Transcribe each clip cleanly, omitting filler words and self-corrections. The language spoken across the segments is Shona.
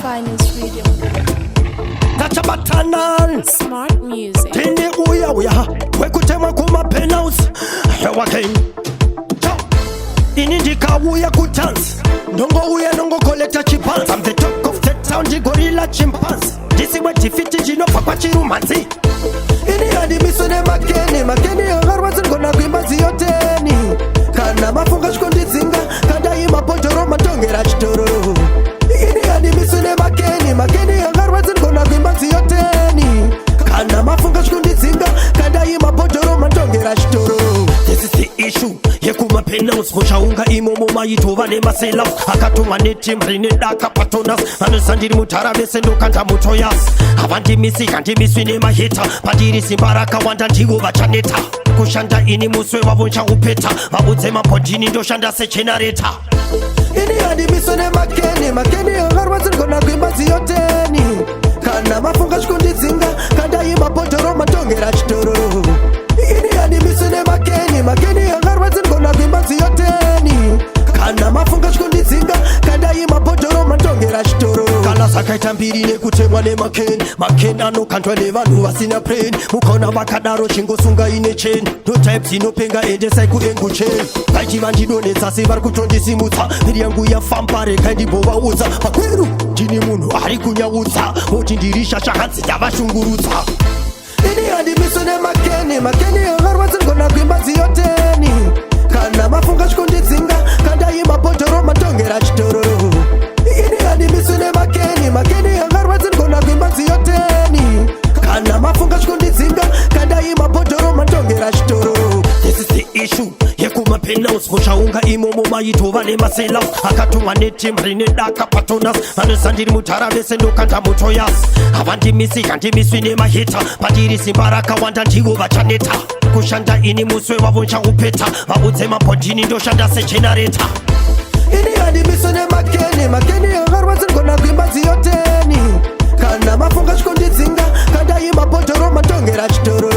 Finest rhythm. That's a batanal. Smart music. Tende uya uya. Wekutemwa kuma penthouse. Hewa king. Inindika uya kuchance. Ndongo uya ndongo kolekta chipans. I'm the talk of the town, the gorilla chimpanzee. This is what tifiti jino papa chirumanzi. Ini hadi misone makeni yangarwazi nkona kuimbazi yoteni. Kana mafunga shkondi zinga, kada ima pojoro matongera chitoro. Ini hadi misone makeni yangarwazi nkona kuimbazi yoteni. Kana mafunga shkondi zinga, kada ima pojoro matongera chitoro. This is the issue. Yekuma penthouse mushaunga imomo maitova nemasela akatumwa netimri nedaka patonas vanosandiri mutara vese ndokanda mutoyas havandimiswi nemaheta pandiri simba rakawanda ndivo vachaneta kushanda ini muswe wavo nchaupeta vabudze mapodhini ndoshanda sechenareta ini handimiswe nemakeni yangarwadzi ngona kuimbazi yoteni kana mafunga chikundidzinga kandaima podhoro matongera chitoro ini handimiswe nemakeni yangarwadzi ngona kuimbazi yoteni kana mafunga chikundidzinga kandaima podhoro matongera chitoro kana sakaita mbiri nekutemwa nemakeni anokandwa nevanhu vasina brain mukona vakadaro chingosunga ine chain no types inopenga endesai kuengu chain vaiti vandidonetsa se vari kutondisimutsa miri yangu yafamba rekai ndimbovaudza pakweru ndini munhu ari kunyaudza moti ndiri shashakanzi yavashungurudza ini handimiswe nemakeni yangarwadzi ngona kuimbazi yoteni kana mafunga chikundidzinga kandaima podhoro matongera chitoro ini handimiswe nemakeni yangarwadzi ngona kuimbazi yoteni kana mafunga chikundidzinga kandaima podhoro matongera chitoro. This is the issue yekuma penthouse mushaunga imomo maitova nemasela akatumwa netimri nedaka patonas vanosandiri mutara vese ndokanda mutoyas havandimiswi nemaheta pandiri simba rakawanda ndivo vachaneta kushanda ini muswe wavo nchaupeta vabudze mapodhini ndoshanda sechenareta ini handimiswe nemakeni yangarwadzi ngona kuimbazi yoteni kana mafunga chikundidzinga kandaima podhoro matongera chitoro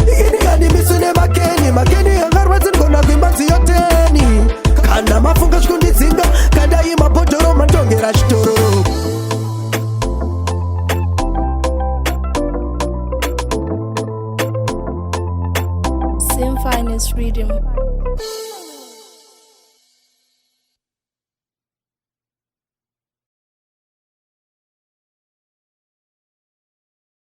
ini handimiswe nemakeni yangarwadzi ngona kuimbazi yoteni kana mafunga chikundidzinga kandaima podhoro matongera chitoro. Same Finest rhythm.